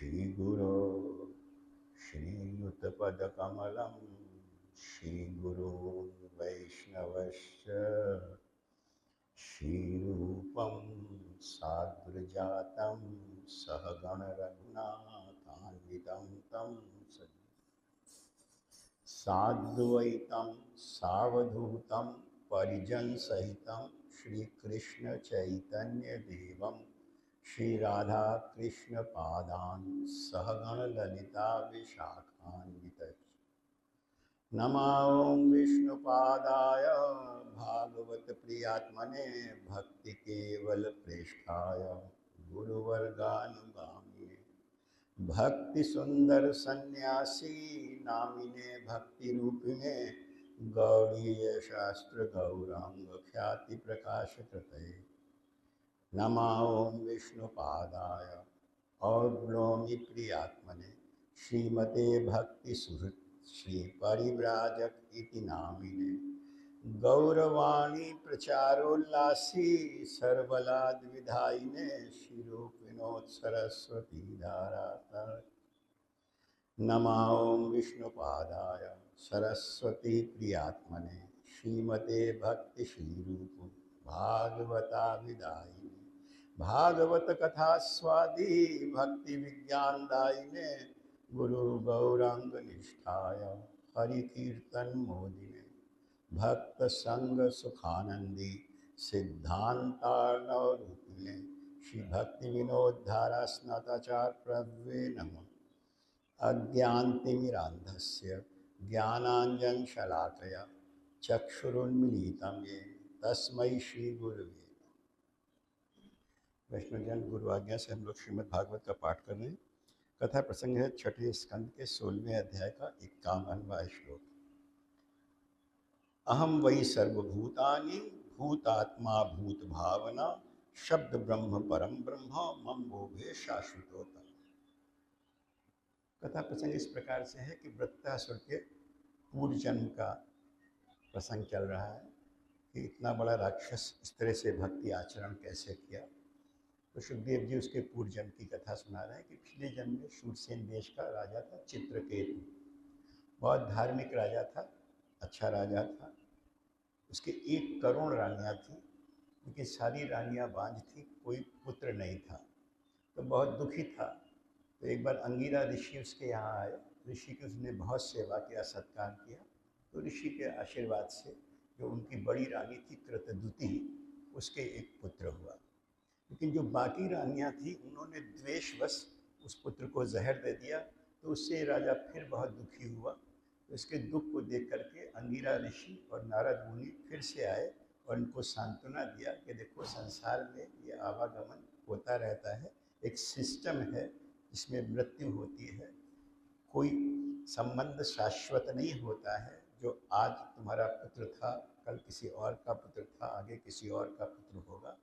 श्रीगुरो श्रीयुतपदकमलं श्रीगुरो वैष्णवश्च श्रीरूपं साग्रजातं सहगण रघुनाथान्वितं तं साद्वैतं सावधूतं परिजनसहितं श्रीकृष्ण चैतन्य देवं श्री राधा कृष्ण पादान सहगण ललिता विशाखान्वित नमा विष्णुपादाय भागवत प्रियात्मने भक्ति केवल प्रेष्ठाय गुरुवर्गानुगामिने भक्ति सुंदर सन्यासी नामिने भक्ति रूपिणे गौड़ीय शास्त्र गौरांग ख्याति प्रकाश कृतये नमा विष्णुपादाय और नौमि प्रियात्मने श्रीमते भक्ति सुहृत श्री परिव्राजक इति नामिने गौरवाणी प्रचारोल्लासी सर्वलाद विधायिने शिरूपिणोत् सरस्वती धाराता नमा विष्णुपादाय सरस्वती प्रियात्मने श्रीमते भक्ति श्रीरूप भागवता विदायिने भागवत कथा स्वादी भक्ति विज्ञान दायिने गुरु गौरांग निष्ठाय हरि कीर्तन मोदिने भक्त संग सुखानंदी सिद्धांतार्णव रूपिणे श्री भक्ति विनोद धारा स्नाताचार प्रभवे नमः अज्ञानतिमिरान्धस्य ज्ञानांजन शलाकया चक्षुरुन्मीलितं येन तस्मै श्री गुरुवे। वैष्णवजन गुरु आज्ञा से हम लोग श्रीमद् भागवत का पाठ कर रहे हैं। कथा प्रसंग है छठे स्कंद के 16वें अध्याय का 51वां श्लोक। अहम वही सर्वभूतानि भूतात्मा भूत भावना शब्द ब्रह्म परम ब्रह्म मम भोभे शाश्वतोत्तम। कथा प्रसंग इस प्रकार से है कि वृत्तासुर के पूर्व जन्म का प्रसंग चल रहा है कि इतना बड़ा राक्षस इस तरह से भक्ति आचरण कैसे किया। तो सुखदेव जी उसके पूर्व जन्म की कथा सुना रहे हैं कि पिछले जन्म में शूरसेन देश का राजा था चित्रकेतु। बहुत धार्मिक राजा था, अच्छा राजा था। उसके 1 करोड़ रानियाँ थीं, लेकिन सारी रानियाँ बांझ थीं, कोई पुत्र नहीं था। तो बहुत दुखी था। तो एक बार अंगिरा ऋषि उसके यहाँ आए। ऋषि की उसने बहुत सेवा किया, सत्कार किया। तो ऋषि के आशीर्वाद से जो उनकी बड़ी रानी थी कृतदुति, उसके एक पुत्र हुआ। लेकिन जो बाकी रानियाँ थीं उन्होंने द्वेषवश उस पुत्र को जहर दे दिया। तो उससे राजा फिर बहुत दुखी हुआ। तो इसके दुख को देख करके अंगिरा ऋषि और नारद मुनि फिर से आए और उनको सांत्वना दिया कि देखो संसार में ये आवागमन होता रहता है, एक सिस्टम है जिसमें मृत्यु होती है, कोई संबंध शाश्वत नहीं होता है। जो आज तुम्हारा पुत्र था कल किसी और का पुत्र था, आगे किसी और का पुत्र होगा।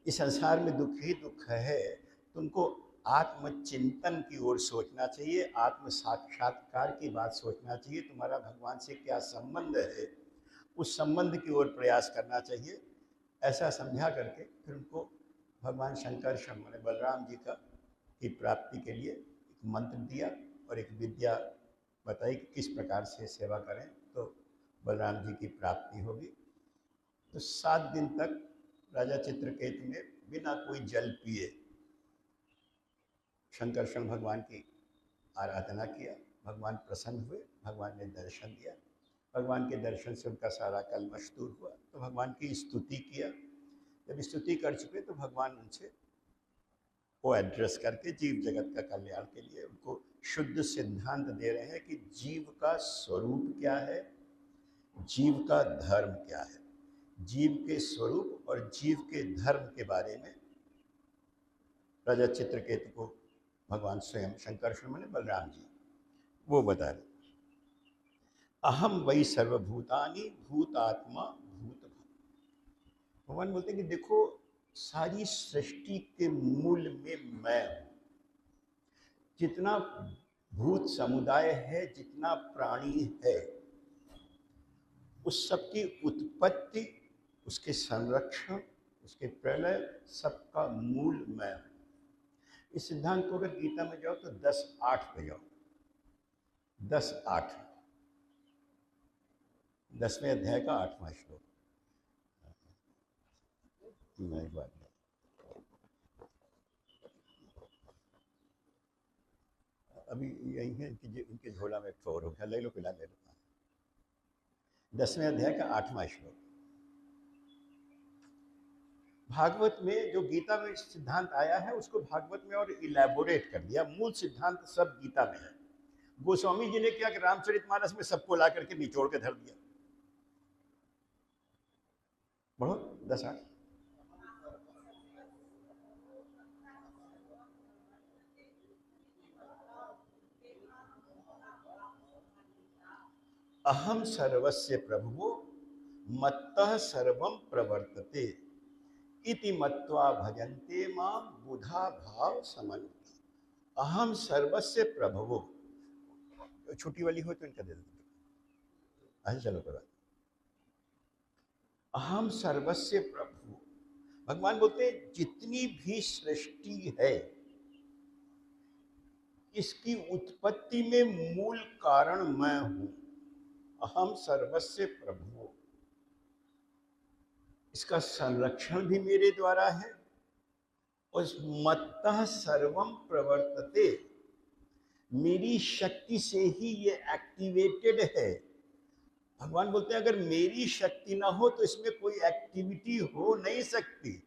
इस संसार में दुख ही दुख है। तुमको आत्मचिंतन की ओर सोचना चाहिए, आत्म साक्षात्कार की बात सोचना चाहिए। तुम्हारा भगवान से क्या संबंध है, उस संबंध की ओर प्रयास करना चाहिए। ऐसा समझा करके फिर उनको भगवान शंकर मैंने बलराम जी का की प्राप्ति के लिए एक मंत्र दिया और एक विद्या बताई कि किस प्रकार से सेवा करें तो बलराम जी की प्राप्ति होगी। तो 7 दिन तक राजा चित्रकेतु ने बिना कोई जल पिए शंकरषण भगवान की आराधना किया। भगवान प्रसन्न हुए, भगवान ने दर्शन दिया। भगवान के दर्शन से उनका सारा कलमश दूर हुआ। तो भगवान की स्तुति किया। जब स्तुति कर चुके तो भगवान उनसे वो एड्रेस करके जीव जगत का कल्याण के लिए उनको शुद्ध सिद्धांत दे रहे हैं कि जीव का स्वरूप क्या है, जीव का धर्म क्या है। जीव के स्वरूप और जीव के धर्म के बारे में राजा चित्रकेतु को भगवान स्वयं शंकर मैंने बलराम जी वो बता रहे। अहम वही सर्वभूतानि भूतात्मा भूत। भगवान बोलते हैं कि देखो सारी सृष्टि के मूल में मैं हूं। जितना भूत समुदाय है, जितना प्राणी है, उस सब की उत्पत्ति, उसके संरक्षण, उसके प्रलय, सबका मूल मैं हूं। इस सिद्धांत को अगर गीता में जाओ तो 10:8 पे जाओ। 10:8, 10वें अध्याय का 8वां श्लोक। नहीं बात नहीं, अभी यही है कि इनके झोला में एक ठोर हो गया, ले लो पिला ले लो। 10वें अध्याय का 8वां श्लोक। भागवत में जो गीता में सिद्धांत आया है उसको भागवत में और इलेबोरेट कर दिया। मूल सिद्धांत सब गीता में है। गोस्वामी जी ने क्या कि रामचरितमानस में सबको ला करके निचोड़ के धर दिया। बढ़ो 10:8। अहम सर्वस्य प्रभुवो मत्तः सर्वं प्रवर्तते इति मत्वा भजन्ते मां बुधा भाव समन्विता। अहम सर्वस्य प्रभुवो, छुट्टी वाली हो तो इनका दे देते। अच्छा चलो कोई बात। अहम सर्वस्य प्रभु, भगवान बोलते हैं जितनी भी सृष्टि है इसकी उत्पत्ति में मूल कारण मैं हूं। अहम सर्वस्य प्रभु, इसका संरक्षण भी मेरे द्वारा है। और मत्तः सर्वम प्रवर्तते, मेरी शक्ति से ही ये एक्टिवेटेड है। भगवान बोलते हैं अगर मेरी शक्ति ना हो तो इसमें कोई एक्टिविटी हो नहीं सकती।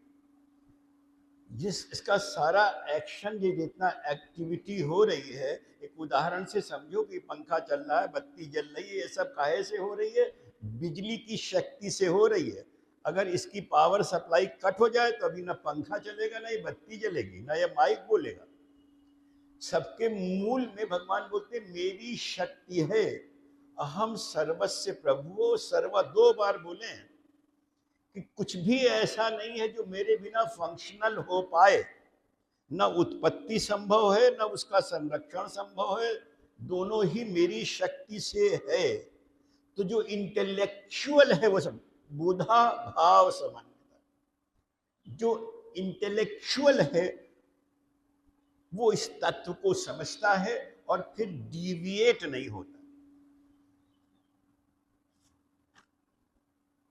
इसका सारा एक्शन, ये जितना एक्टिविटी हो रही है, एक उदाहरण से समझो कि पंखा चल रहा है, बत्ती जल रही है, ये सब काहे से हो रही है? बिजली की शक्ति से हो रही है। अगर इसकी पावर सप्लाई कट हो जाए तो अभी ना पंखा चलेगा, ना ये बत्ती जलेगी, ना ये माइक बोलेगा। सबके मूल में भगवान बोलते मेरी शक्ति है। अहम सर्वस्य प्रभुओ, सर्व 2 बार बोले कि कुछ भी ऐसा नहीं है जो मेरे बिना फंक्शनल हो पाए। न उत्पत्ति संभव है, न उसका संरक्षण संभव है, दोनों ही मेरी शक्ति से है। तो जो इंटेलेक्चुअल है वो सब बुधा भाव समन्विता, जो इंटेलेक्चुअल है वो इस तत्व को समझता है और फिर डिविएट नहीं होता।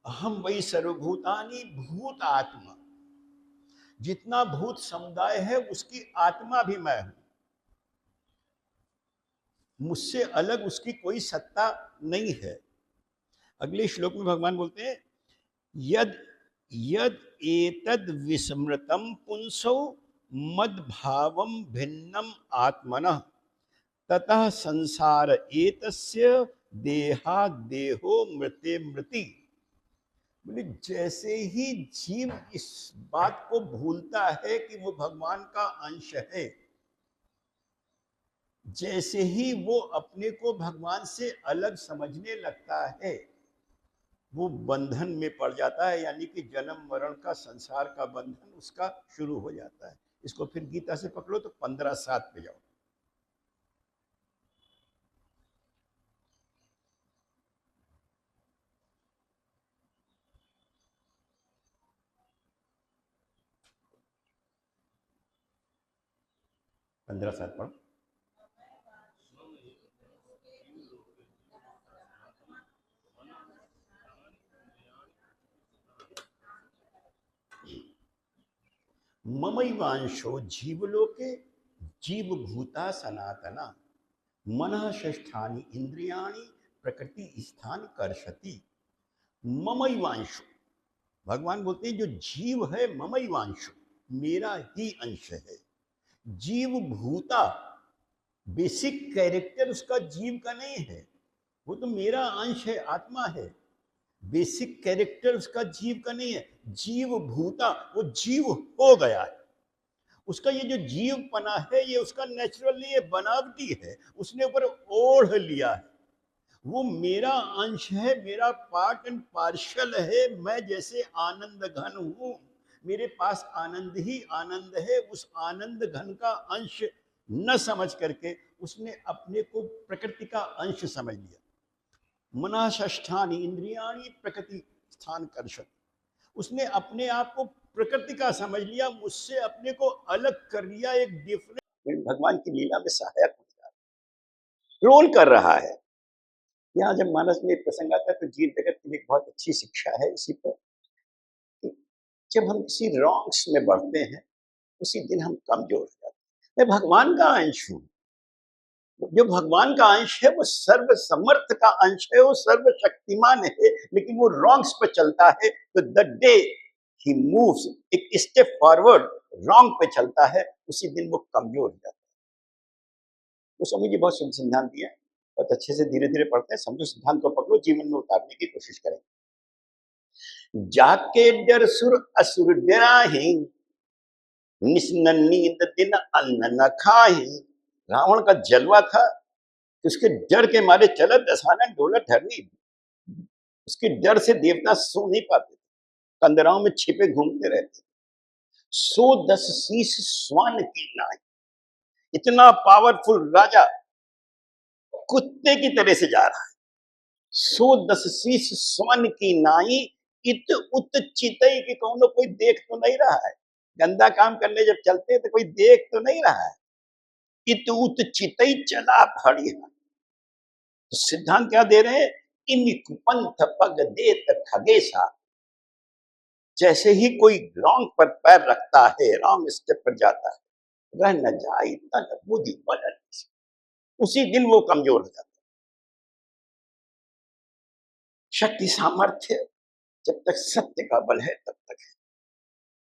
अहम वही सर्वभूतानि भूत आत्मा, जितना भूत समुदाय है उसकी आत्मा भी मैं हूं। मुझसे अलग उसकी कोई सत्ता नहीं है। अगले श्लोक में भगवान बोलते हैं यद यद एतद विस्मृतम पुंसो मद भावम भिन्नम आत्मनः ततः संसार एतस्य देहा देहो मृते मृति। बोले जैसे ही जीव इस बात को भूलता है कि वो भगवान का अंश है, जैसे ही वो अपने को भगवान से अलग समझने लगता है, वो बंधन में पड़ जाता है। यानी कि जन्म मरण का, संसार का बंधन उसका शुरू हो जाता है। इसको फिर गीता से पकड़ो तो 15:7 पे जाओ। पंद्रह 7 पढ़ो। ममैवांशो जीवलोके जीवभूता सनातना मनः षष्ठानि इंद्रियाणि प्रकृति स्थान कर्षति। ममैवांशो, भगवान बोलते हैं जो जीव है ममैवांशो, मेरा ही अंश है। जीव भूता, बेसिक कैरेक्टर उसका जीव का नहीं है, वो तो मेरा अंश है, आत्मा है। बेसिक कैरेक्टर उसका जीव का नहीं है। जीव भूता, वो जीव हो गया है। उसका ये जो जीवपना है ये उसका नेचुरल नहीं है, बनावटी है, उसने ऊपर ओढ़ लिया है। वो मेरा अंश है, मेरा पार्ट एंड पार्शल है। मैं जैसे आनंद घन हूं, मेरे पास आनंद ही आनंद है। उस आनंद घन का अंश न समझ करके उसने अपने को प्रकृति का अंश समझ लिया। मनः षष्ठानि इंद्रियाणि प्रकृति स्थान कर्षति, उसने अपने आप को प्रकृति का समझ लिया, मुझसे अपने को अलग कर लिया, एक डिफरेंट भगवान की लीला में सहायक हो जा रहा, रोल कर रहा है। यहाँ जब मानस में एक प्रसंग आता है तो जीव जगत की एक बहुत अच्छी शिक्षा है इसी पर कि जब हम किसी रॉन्ग्स में बढ़ते हैं उसी दिन हम कमजोर हो जाते हैं। मैं भगवान का अंश हूँ, जो भगवान का अंश है वो सर्व समर्थ का अंश है, वो सर्वशक्तिमान है, लेकिन वो रॉन्ग्स पे चलता है तो द डे ही मूव्स एक स्टेप फॉरवर्ड रॉन्ग पे चलता है उसी दिन वो कमजोर हो जाता है। तो स्वामी जी बहुत सुंदर सिद्धांत दिए, बहुत अच्छे से धीरे धीरे पढ़ते हैं, समझो सिद्धांत को पकड़ो, जीवन में उतारने की कोशिश करें। जाके डर सुर असुर डराही, निस्न नींद दिन अन्न न खाही। रावण का जलवा था, उसके डर के मारे चलत दसानन डोलत धरनी, उसके डर से देवता सो नहीं पाते, कंदराओं में छिपे घूमते रहते। सो 10 शीश स्वान की नाई, इतना पावरफुल राजा कुत्ते की तरह से जा रहा है। सो 10 शीश स्वान की नाई, इत उत चितई की कौनो कोई देख तो नहीं रहा है। गंदा काम करने जब चलते हैं तो कोई देख तो नहीं रहा है। इत उत चितई चला फड़िया, तो सिद्धांत क्या दे रहे हैं, इमि कुपंथ पग देत खगेशा। जैसे ही कोई रॉन्ग पर पैर रखता है, रॉन्ग स्टेप पर जाता है, रह न जाए तन बुद्धि बदल, उसी दिन वो कमजोर हो जाता है। शक्ति सामर्थ्य जब तक सत्य का बल है तब तक है।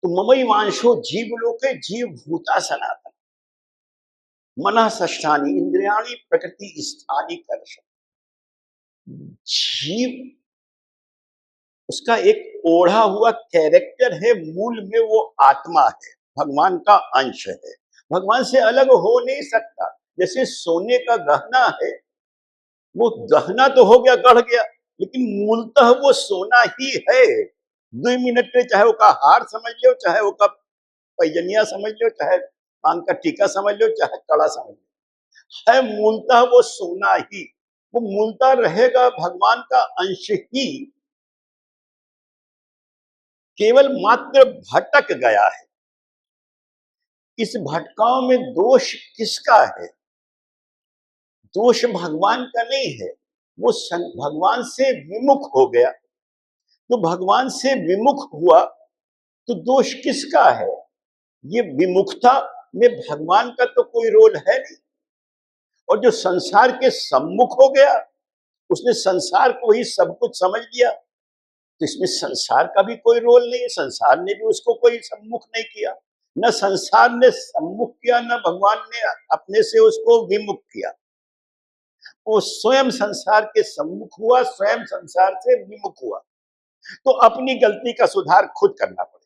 तो ममई वांशो जीव लोके जीव भूता सनातन, मना षष्ठानी इंद्रियाणी प्रकृति स्थानी कर्ष। जीव उसका एक ओढ़ा हुआ कैरेक्टर है, मूल में वो आत्मा है, भगवान का अंश है, भगवान से अलग हो नहीं सकता। जैसे सोने का गहना है, वो गहना तो हो गया, गढ़ गया, लेकिन मूलतः वो सोना ही है। 2 मिनट में चाहे उसका हार समझ लो, चाहे उसका पैजनिया समझ लो, चाहे कान का टीका समझ लो, चाहे कड़ा समझ लो, है मूलतः वो सोना ही। वो मूलतः रहेगा, भगवान का अंश ही, केवल मात्र भटक गया है। इस भटकाव में दोष किसका है? दोष भगवान का नहीं है, वो भगवान से विमुख हो गया। तो भगवान से विमुख हुआ तो दोष किसका है? ये विमुखता में भगवान का तो कोई रोल है नहीं। और जो संसार के सम्मुख हो गया, उसने संसार को ही सब कुछ समझ लिया, तो इसमें संसार का भी कोई रोल नहीं है। संसार ने भी उसको कोई सम्मुख नहीं किया, न संसार ने सम्मुख किया, न भगवान ने अपने से उसको विमुख किया। वो स्वयं संसार के सम्मुख हुआ, स्वयं संसार से विमुख हुआ। तो अपनी गलती का सुधार खुद करना पड़ेगा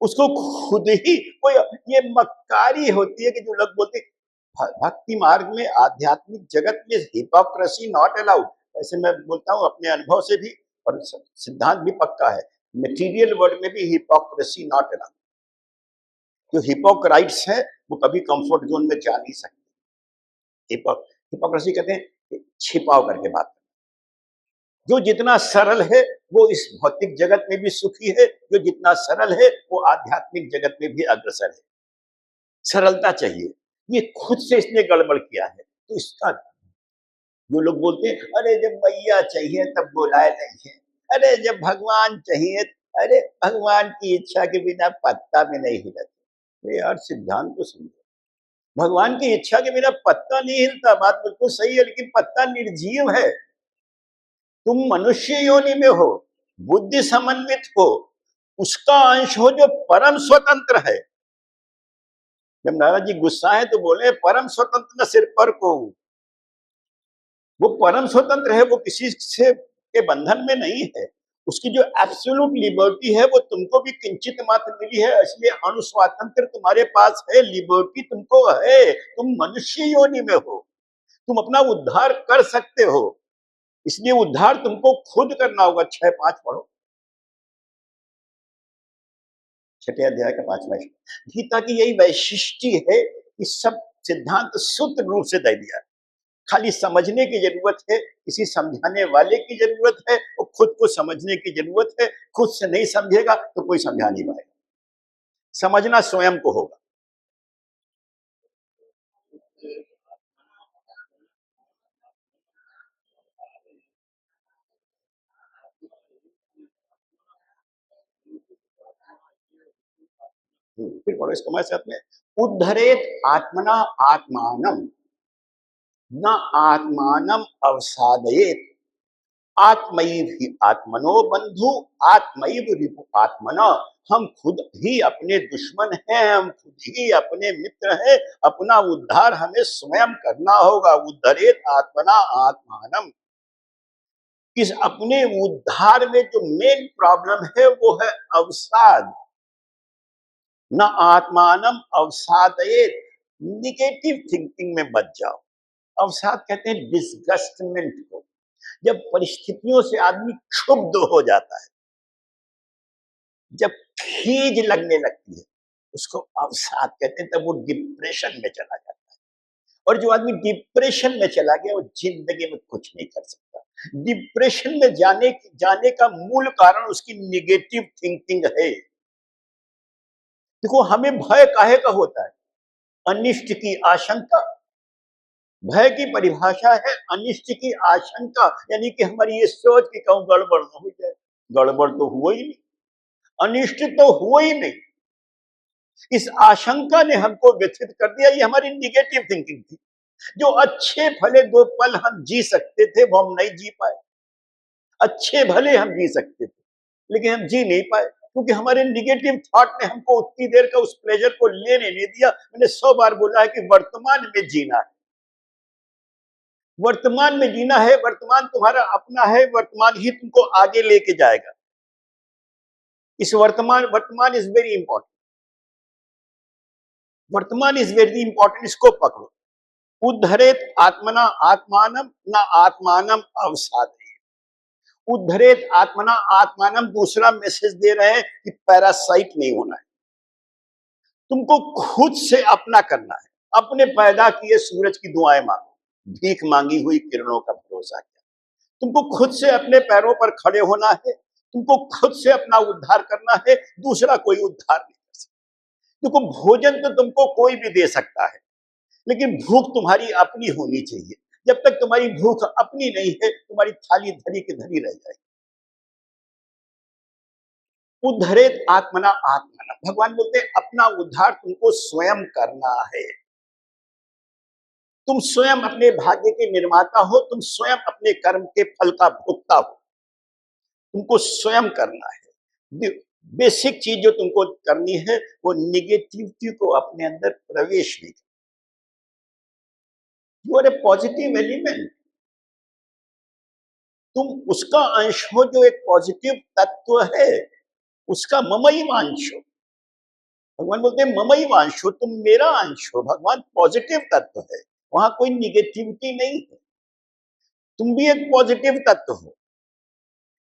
उसको, खुद ही। कोई ये मक्कारी होती है कि जो लोग बोलते भक्ति मार्ग में, आध्यात्मिक जगत में हिपोक्रेसी नॉट अलाउड। ऐसे मैं बोलता हूँ अपने अनुभव से भी, और सिद्धांत भी पक्का है, मटेरियल वर्ल्ड में भी हिपोक्रेसी नॉट अलाउड। जो हिपोक्राइट्स है वो कभी कंफर्ट जोन में जा नहीं सकते। हिपोक्रेसी कहते हैं छिपाव करके बात करना। जो जितना सरल है वो इस भौतिक जगत में भी सुखी है, जो जितना सरल है वो आध्यात्मिक जगत में भी अग्रसर है। सरलता चाहिए, ये खुद से इसने गड़बड़ किया है। तो इसका जो लोग बोलते हैं अरे जब मैया चाहिए तब बुलाए नहीं है, अरे जब भगवान चाहिए, अरे भगवान की इच्छा के बिना पत्ता भी नहीं हिलता। यार सिद्धांत को समझो, भगवान की इच्छा के बिना पत्ता नहीं हिलता, बात बिल्कुल सही है, लेकिन पत्ता निर्जीव है। तुम मनुष्य योनि में हो, बुद्धि समन्वित हो, उसका अंश हो जो परम स्वतंत्र है। जब नारद जी गुस्सा है तो बोले परम स्वतंत्र न सिर पर को, वो परम स्वतंत्र है, वो किसी से के बंधन में नहीं है। उसकी जो एब्सोल्यूट लिबर्टी है वो तुमको भी किंचित मात्र मिली है, इसलिए अनुस्वातंत्र तुम्हारे पास है, लिबर्टी तुमको है। तुम मनुष्य योनि में हो, तुम अपना उद्धार कर सकते हो, इसलिए उद्धार तुमको खुद करना होगा। 6:5 पढ़ो, 6ठे अध्याय का 5वां श्लोक। गीता की यही वैशिष्टि है कि सब सिद्धांत सूत्र रूप से दे दिया, खाली समझने की जरूरत है, किसी समझाने वाले की जरूरत है, और खुद को समझने की जरूरत है। खुद से नहीं समझेगा तो कोई समझा नहीं पाएगा। समझना स्वयं को होगा। फिर पढ़ो इसको हमारे साथ में। उद्धरेत आत्मना आत्मानम न आत्मानम अवसादयेत आत्मैव ही आत्मनो बंधु आत्मैव रिपु आत्मना। हम खुद ही अपने दुश्मन हैं, हम खुद ही अपने मित्र हैं। अपना उद्धार हमें स्वयं करना होगा। उद्धरेत आत्मना आत्मानम। इस अपने उद्धार में जो मेन प्रॉब्लम है वो है अवसाद। न आत्मानम अवसादयेत, निगेटिव थिंकिंग में बच जाओ। अवसाद कहते हैं डिस्गस्टमेंट को। जब परिस्थितियों से आदमी क्षुब्ध हो जाता है, जब खीज लगने लगती है, उसको अवसाद कहते हैं। तब वो डिप्रेशन में चला जाता है। और जो आदमी डिप्रेशन में चला गया वो जिंदगी में कुछ नहीं कर सकता। डिप्रेशन में जाने का मूल कारण उसकी निगेटिव थिंकिंग है। देखो, हमें भय काहे का होता है? अनिष्ट की आशंका। भय की परिभाषा है अनिष्ट की आशंका, यानी कि हमारी ये सोच कि कहूं गड़बड़ न हो जाए। गड़बड़ तो हुआ ही नहीं, अनिष्ट तो हुआ ही नहीं। इस आशंका ने हमको व्यथित कर दिया। ये हमारी निगेटिव थिंकिंग थी। जो अच्छे भले 2 पल हम जी सकते थे वो हम नहीं जी पाए। अच्छे भले हम जी सकते थे लेकिन हम जी नहीं पाए, क्योंकि हमारे निगेटिव थॉट ने हमको उतनी देर का उस प्लेजर को लेने नहीं दिया। मैंने 100 बार बोला है कि वर्तमान में जीना है। वर्तमान में जीना है। वर्तमान तुम्हारा अपना है। वर्तमान ही तुमको आगे लेके जाएगा। इस वर्तमान इज वेरी इंपॉर्टेंट। वर्तमान इज वेरी इंपॉर्टेंट, इसको पकड़ो। उद्धरेत आत्मना आत्मानम न आत्मानम अवसादयेत। उद्धरेत आत्मना आत्मानम दूसरा मैसेज दे रहे हैं कि पैरासाइट नहीं होना है। तुमको खुद से अपना करना है। अपने पैदा किए सूरज की दुआएं मांगो, भीख मांगी हुई किरणों का भरोसा किया। तुमको खुद से अपने पैरों पर खड़े होना है। तुमको खुद से अपना उद्धार करना है। दूसरा कोई उद्धार नहीं कर सकता। देखो, भोजन तो तुमको कोई भी दे सकता है, लेकिन भूख तुम्हारी अपनी होनी चाहिए। जब तक तुम्हारी भूख अपनी नहीं है, तुम्हारी थाली धरी की धरी रह जाएगी। उद्धरेत आत्मना आत्मना, भगवान बोलते हैं अपना उद्धार तुमको स्वयं करना है। तुम स्वयं अपने भाग्य के निर्माता हो। तुम स्वयं अपने कर्म के फल का भोक्ता हो। तुमको स्वयं करना है। बेसिक चीज जो तुमको करनी है वो निगेटिविटी को अपने अंदर प्रवेश नहीं करना। You are a positive element. तुम उसका अंश हो जो एक पॉजिटिव तत्व है, उसका ममई अंश हो। भगवान बोलते हैं ममई अंश हो, तुम मेरा अंश हो। भगवान पॉजिटिव तत्व है, वहां कोई निगेटिविटी नहीं है। तुम भी एक पॉजिटिव तत्व हो।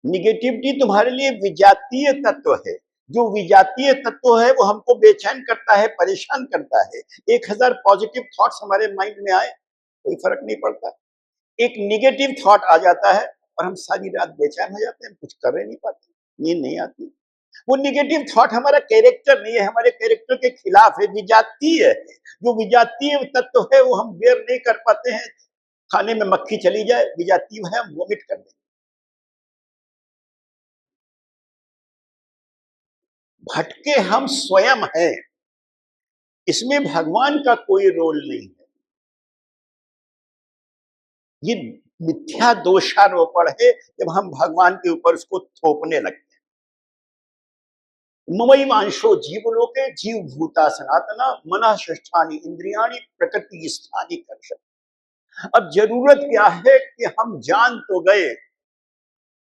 निगेटिविटी तुम्हारे लिए विजातीय तत्व है। जो विजातीय तत्व है वो हमको बेचैन करता है, परेशान करता है। 1000 पॉजिटिव थॉट्स हमारे माइंड में आए, कोई फर्क नहीं पड़ता। एक निगेटिव थॉट आ जाता है और हम सारी रात बेचैन हो जाते हैं, कुछ कर ही नहीं पाते, नींद नहीं आती। वो निगेटिव थॉट हमारा कैरेक्टर नहीं है, हमारे कैरेक्टर के खिलाफ है, विजातीय है। जो विजातीय तत्व है वो हम बेयर नहीं कर पाते हैं। खाने में मक्खी चली जाए, विजातीय है, हम वोमिट कर देंगे। भटके हम स्वयं हैं, इसमें भगवान का कोई रोल नहीं है। ये मिथ्या दोषारोपण है जब हम भगवान के ऊपर उसको थोपने लगते हैं। ममई मांशो जीवलोके जीव भूता सनातना मना षष्ठानि इंद्रियाणि प्रकृति स्थानी कर्षण। अब जरूरत क्या है कि हम जान तो गए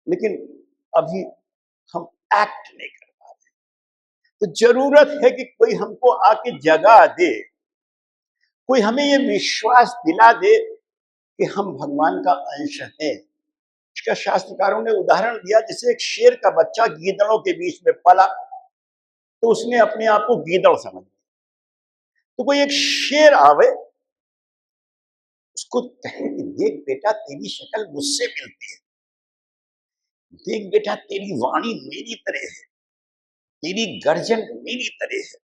लेकिन अभी हम एक्ट नहीं कर पा रहे। तो जरूरत है कि कोई हमको आके जगा दे, कोई हमें ये विश्वास दिला दे कि हम भगवान का अंश हैं। इसका शास्त्रकारों ने उदाहरण दिया, जैसे एक शेर का बच्चा गीदड़ों के बीच में पला तो उसने अपने आप को गीदड़ समझ लिया। तो कोई एक शेर आवे, उसको कहे कि देख बेटा तेरी शक्ल मुझसे मिलती है, देख बेटा तेरी वाणी मेरी तरह है, तेरी गर्जन मेरी तरह है,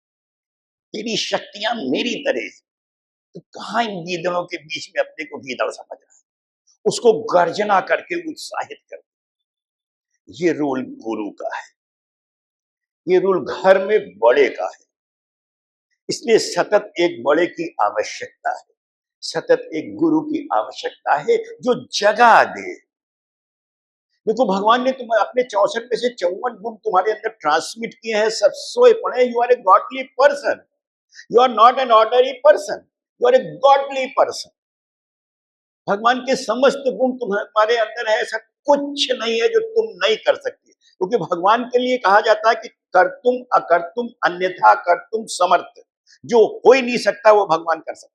तेरी शक्तियां मेरी तरह है। तो कहाँ इन गीदड़ों के बीच में अपने को गीदड़ समझ रहा है? उसको गर्जना करके उत्साहित कर। ये रोल गुरु का है, ये रोल घर में बड़े का है। इसलिए सतत एक बड़े की आवश्यकता है, सतत एक गुरु की आवश्यकता है जो जगा दे। देखो भगवान ने तुम्हें अपने 64 में से 54 गुण तुम्हारे अंदर ट्रांसमिट किए हैं, सब सोए पड़े। You are a godly person, you are not an ordinary person, you are a godly person. भगवान के समस्त गुण तुम्हारे अंदर है, ऐसा कुछ नहीं है जो तुम नहीं कर सकती, क्योंकि भगवान के लिए कहा जाता है कि कर्तुम अकर्तुम अन्यथा कर्तुम समर्थ। जो हो ही नहीं सकता वो भगवान कर सकता।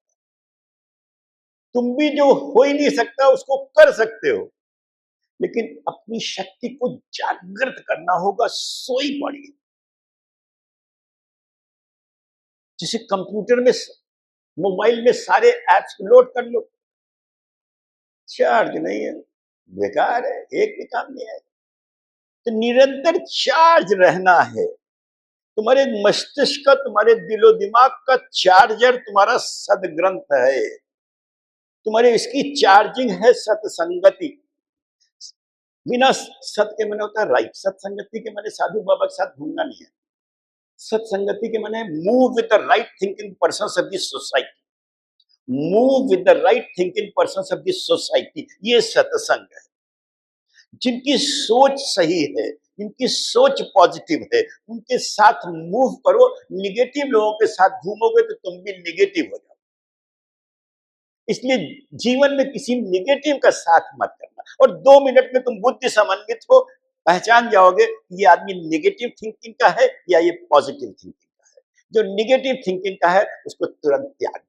तुम भी जो हो ही नहीं सकता उसको कर सकते हो, लेकिन अपनी शक्ति को जागृत करना होगा। सोई पड़ी जिसे कंप्यूटर में मोबाइल में सारे एप्स लोड कर लो, चार्ज नहीं है, बेकार है, एक भी काम नहीं है। तो निरंतर चार्ज रहना है। तुम्हारे मस्तिष्क का, तुम्हारे दिलो दिमाग का चार्जर तुम्हारा सदग्रंथ है। तुम्हारे इसकी चार्जिंग है सत्संगति। बिना सत के मैंने होता है राइट, सत्संगति के मैंने साधु बाबा के साथ घूमना नहीं है। सत्संगति के मैंने move with the right thinking persons of this society, move with the right thinking persons of this society. ये सत्संग है। जिनकी सोच सही है, जिनकी सोच पॉजिटिव है, उनके साथ मूव करो। निगेटिव लोगों के साथ घूमोगे तो तुम भी निगेटिव हो जाओ। इसलिए जीवन में किसी निगेटिव का साथ मत करना। और 2 मिनट में तुम बुद्धि समन्वित हो, पहचान जाओगे ये आदमी निगेटिव थिंकिंग का है या ये पॉजिटिव थिंकिंग का है। जो निगेटिव थिंकिंग का है उसको तुरंत त्याग,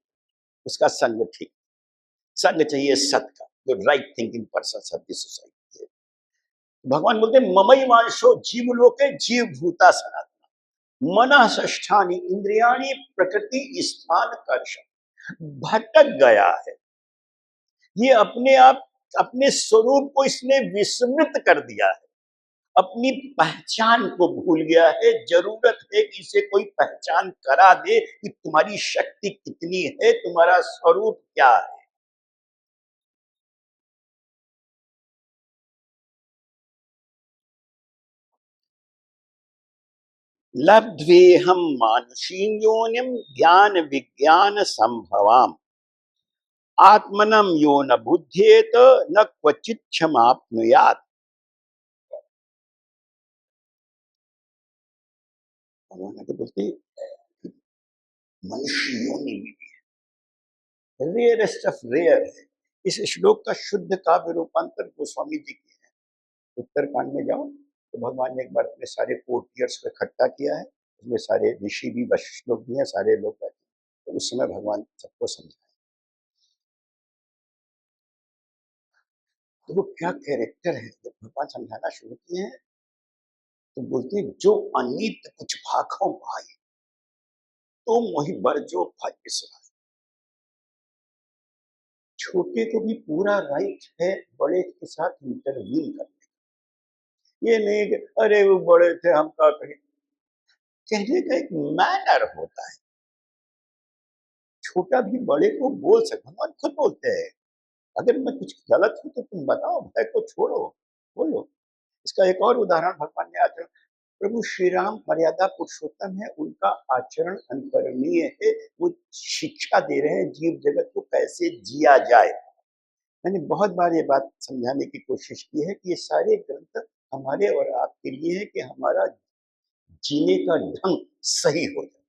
उसका संग ठीक, संग चाहिए सत का, जो राइट थिंकिंग पर्सन सत्य सोसाइटी है। भगवान बोलते ममई मांसो जीव लोके जीव भूता सनातन मन षष्ठानी इंद्रियाणी प्रकृति स्थान कर्षण। भटक गया है ये, अपने आप अपने स्वरूप को इसने विस्मृत कर दिया है, अपनी पहचान को भूल गया है। जरूरत है कि इसे कोई पहचान करा दे कि तुम्हारी शक्ति कितनी है, तुम्हारा स्वरूप क्या है। लब्ध्वेहम मानुषीं योनिम ज्ञान विज्ञान संभवाम आत्मनम यो न बुद्धेत न क्वचित क्षमाप्नुयात्। भगवान के बोलते मनुष्य योनि में रेयरेस्ट ऑफ रेयर है। इस श्लोक का शुद्ध काव्य रूपांतर गोस्वामी जी की है। उत्तरकांड में जाओ तो भगवान ने एक बार अपने सारे कोर्टियर्स को इकट्ठा किया है, उसमें सारे ऋषि भी वशिष्ठ लोग भी हैं, सारे लोग बैठे, तो उस समय भगवान सबको समझाए। तो वो क्या कैरेक्टर है, जब भगवान समझाना शुरू किए हैं तो बोलते हैं जो अनित कुछ भाखों भाई तो मोहि बर जो भाई विश्वास। छोटे को भी पूरा राइट है बड़े के साथ इंटरवीन करने। ये नहीं कि अरे वो बड़े थे हम क्या कहें, कहने का एक मैनर होता है। छोटा भी बड़े को बोल सकता, भगवान खुद बोलते हैं अगर मैं कुछ गलत हूं तो तुम बताओ, भय को छोड़ो, बोलो। इसका एक और उदाहरण भगवान ने आचरण, प्रभु श्री राम मर्यादा पुरुषोत्तम है, उनका आचरण अनुकरणीय है। वो शिक्षा दे रहे हैं जीव जगत को कैसे जिया जाए। मैंने बहुत बार ये बात समझाने की कोशिश की है कि ये सारे ग्रंथ हमारे और आपके लिए है कि हमारा जीने का ढंग सही हो जाए।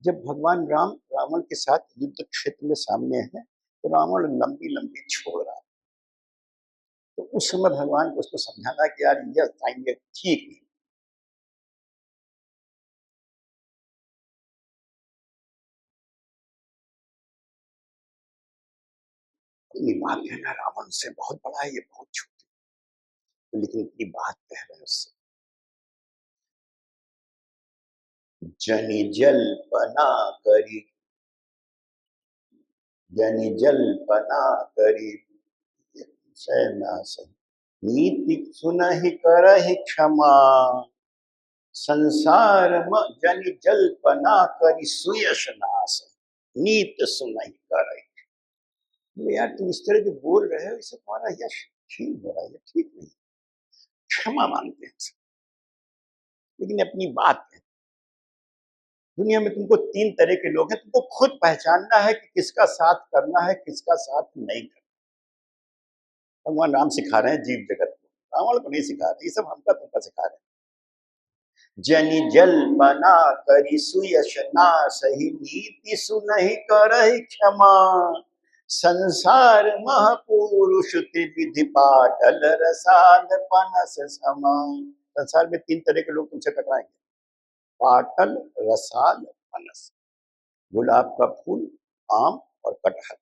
जब भगवान राम रावण के साथ युद्ध क्षेत्र में सामने है तो रावण लंबी लंबी छोड़ रहा है, तो उस समय भगवान को उसको समझाना कि यार यह टाइम ये ठीक नहीं। अपनी बात कहना रावण से बहुत बड़ा है, ये बहुत छोटी, लेकिन अपनी बात कह रहे हैं उससे। जनि जल बना करी जनि जल्पना करी ना सही, नीति सुनहि करहि क्षमा, संसार जनि जल्पना करी सुयश नाश, नीत सुनहि करहि। यार तुम इस तरह जो बोल रहे हो इससे तुम्हारा यश छीन हो रहा है, ठीक नहीं। क्षमा मांगते हैं, लेकिन अपनी बात है। दुनिया में तुमको 3 तरह के लोग हैं, तुमको खुद पहचानना है कि किसका साथ करना है, किसका साथ नहीं करना। भगवान राम सिखा रहे हैं जीव जगत को, रावण को नहीं सिखा रहे, ये सब हमका तुमका सिखा रहे हैं। जनि जल्पना करि सुयश नासहि, नीति सुनहि करहि क्षमा, संसार महपुरुष त्रिविधि पाटल रसाल पनस समा। संसार में 3 तरह के लोग तुमसे टकराएंगे, पाटल, रसाल, पनस। गुलाब का फूल, आम और कटहल।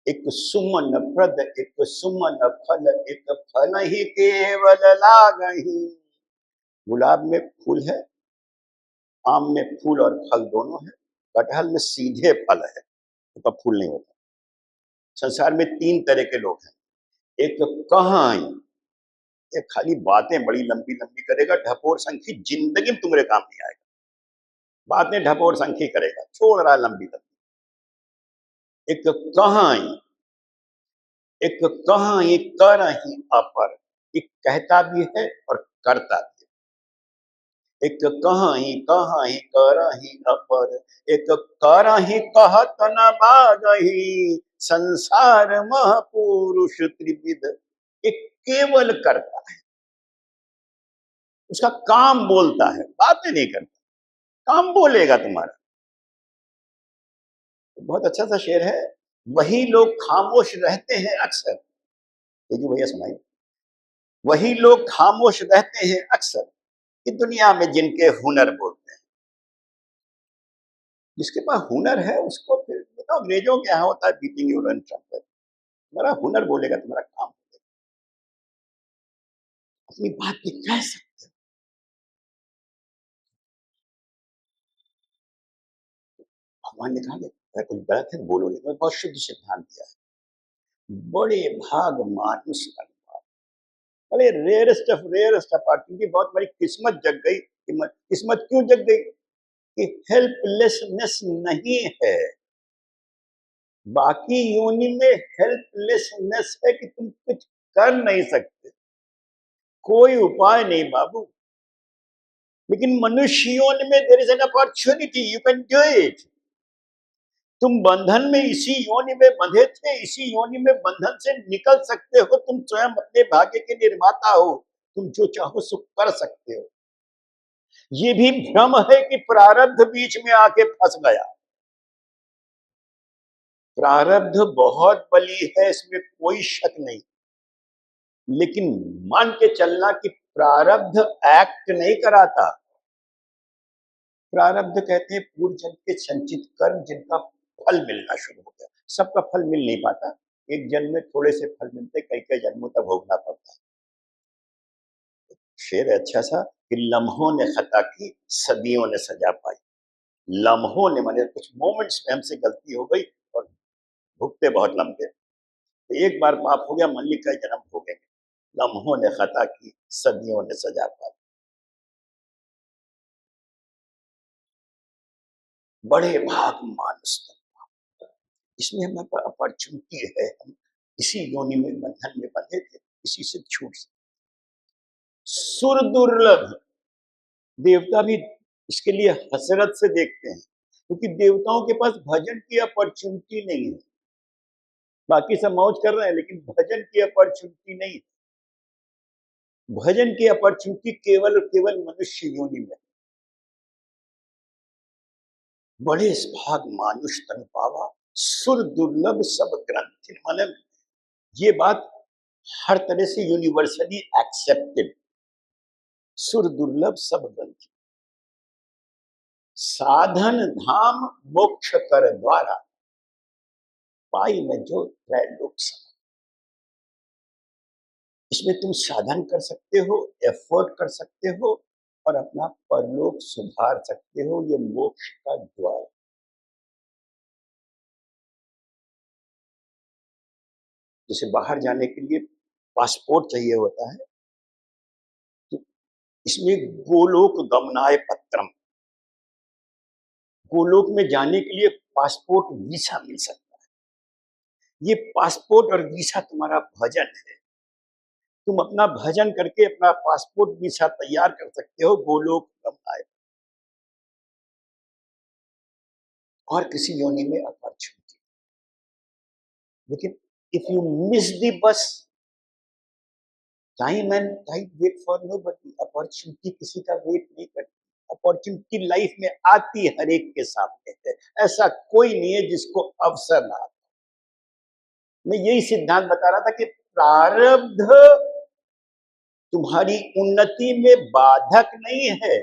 एक सुमन प्रद एक सुमन फल, एक फल ही केवल लागहि। गुलाब में फूल है, आम में फूल और फल दोनों है, कटहल में सीधे फल है, तो फूल नहीं होता। संसार में 3 तरह के लोग हैं। एक कहाई, एक खाली बातें बड़ी लंबी लंबी करेगा, ढपोर संखी, जिंदगी में तुम्हारे काम नहीं आएगा, बातें ढपोर संखी करेगा, छोड़ रहा लंबी लंबी। एक कहाई, एक कहाई करहि अपर, एक कहता भी है और करता भी है। एक कहाई कहाई करहि अपर, एक करहि कहत न बागहि, संसार महपुरुष त्रिविध। एक केवल करता है, उसका काम बोलता है, बातें नहीं करता, काम बोलेगा तुम्हारा। बहुत अच्छा सा शेर है, वही लोग खामोश रहते हैं अक्सर, देखिए भैया सुनाइए, वही लोग खामोश रहते हैं अक्सर कि दुनिया में जिनके हुनर बोलते हैं। जिसके पास हुनर है उसको फिर तो अंग्रेजों के यहाँ होता है बीटिंग योर ओन ट्रम्पेट। तुम्हारा हुनर बोलेगा, तुम्हारा काम बोलेगा, अपनी बात भी कह सकते हो। भगवान ने कहा कि कुछ गलत है बोलो, लेकिन बहुत शुद्ध सिद्धांत दिया है। बड़े भाग मानुष का, बड़े रेयरेस्ट ऑफ रेयरेस्ट अपॉर्चुनिटी, बहुत बड़ी किस्मत जग गई। किस्मत क्यों जग गई कि हेल्पलेसनेस नहीं है। बाकी योनि में हेल्पलेसनेस है कि तुम कुछ कर नहीं सकते, कोई उपाय नहीं बाबू। लेकिन मनुष्य योनि में there is an opportunity, you can do it. तुम बंधन में इसी योनि में बंधे थे, इसी योनि में बंधन से निकल सकते हो। तुम स्वयं अपने भाग्य के निर्माता हो, तुम जो चाहो सो कर सकते हो। ये भी भ्रम है कि प्रारब्ध बीच में आके फंस गया। प्रारब्ध बहुत बली है, इसमें कोई शक नहीं, लेकिन मान के चलना कि प्रारब्ध एक्ट नहीं कराता। प्रारब्ध कहते हैं पूर्व जन्म के संचित कर्म जिनका फल मिलना शुरू हो गया। सबका फल मिल नहीं पाता, एक जन्म में थोड़े से फल मिलते, कई कई जन्मों तक भोगना पड़ता है। शेर अच्छा सा कि लम्हों ने खता की, सदियों ने सजा पाई। लम्हों ने माने कुछ मोमेंट्स में हमसे गलती हो गई और भुगते बहुत लंबे। एक बार पाप हो गया, मान ली कई जन्म हो गए। लम्हों ने खता की, सदियों ने सजा पाई। बड़े भाग मानुष, इसमें हमारे पास अपॉर्चुनिटी है। हम इसी योनि में बंधन में बंधे थे, इसी से छूट सकते। सुर दुर्लभ, देवता भी इसके लिए हसरत से देखते हैं, क्योंकि देवताओं के पास भजन की अपॉर्चुनिटी नहीं है। बाकी सब मौज कर रहे हैं, लेकिन भजन की अपॉर्चुनिटी नहीं। भजन की अपॉर्चुनिटी केवल और केवल मनुष्य योनि में। बड़े भाग मानुष तन पावा, सुर दुर्लभ सब ग्रंथि। मतलब ये बात हर तरह से यूनिवर्सली एक्सेप्टेड। सुर दुर्लभ सब ग्रंथि, साधन धाम मोक्ष कर द्वारा, पाई न जो त्रैलोक सम। इसमें तुम साधन कर सकते हो, एफर्ट कर सकते हो और अपना परलोक सुधार सकते हो। ये मोक्ष का द्वार। जैसे बाहर जाने के लिए पासपोर्ट चाहिए होता है, तो इसमें गोलोक गमनाय पत्रम, गोलोक में जाने के लिए पासपोर्ट वीसा मिल सकता है। ये पासपोर्ट और वीसा तुम्हारा भजन है। तुम अपना भजन करके अपना पासपोर्ट वीसा तैयार कर सकते हो गोलोक गमनाय, और किसी योनि में अपॉर्चुनिटी। लेकिन if you miss the bus, time and time wait for nobody, opportunity किसी का वेट नहीं करती। अपॉर्चुनिटी लाइफ में आती हर एक के सामने है, ऐसा कोई नहीं है जिसको अवसर ना आए। मैं यही सिद्धांत बता रहा था कि प्रारब्ध तुम्हारी उन्नति में बाधक नहीं है,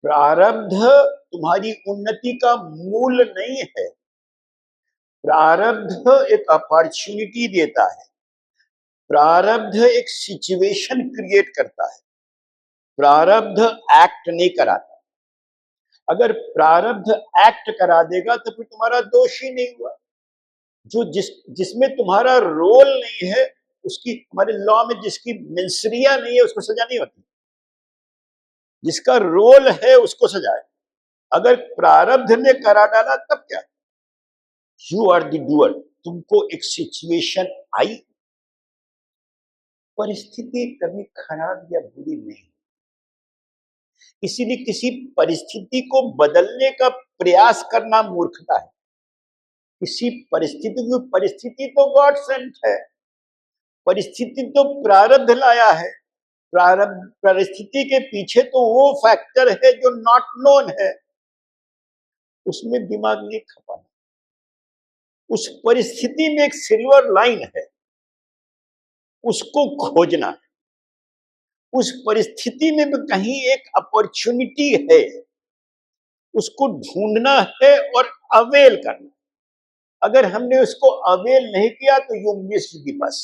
प्रारब्ध तुम्हारी उन्नति का मूल नहीं है। प्रारब्ध एक अपॉर्चुनिटी देता है, प्रारब्ध एक सिचुएशन क्रिएट करता है, प्रारब्ध एक्ट नहीं कराता। अगर प्रारब्ध एक्ट करा देगा तो फिर तुम्हारा दोष ही नहीं हुआ। जो जिसमें तुम्हारा रोल नहीं है, उसकी, हमारे लॉ में जिसकी मिंसरिया नहीं है उसको सजा नहीं होती, जिसका रोल है उसको सजा है। अगर प्रारब्ध ने करा डाला तब क्या, यू आर द डूअर। तुमको एक सिचुएशन आई, परिस्थिति कभी खराब या बुरी नहीं, इसीलिए किसी परिस्थिति को बदलने का प्रयास करना मूर्खता है। किसी परिस्थिति तो गॉड सेंट है, परिस्थिति तो प्रारब्ध लाया है। प्रारब्ध, परिस्थिति के पीछे तो वो फैक्टर है जो नॉट नोन है, उसमें दिमाग नहीं खपाना। उस परिस्थिति में एक सिल्वर लाइन है, उसको खोजना है। उस परिस्थिति में भी कहीं एक अपॉर्चुनिटी है, उसको ढूंढना है और अवेल करना। अगर हमने उसको अवेल नहीं किया तो यू मिस द बस।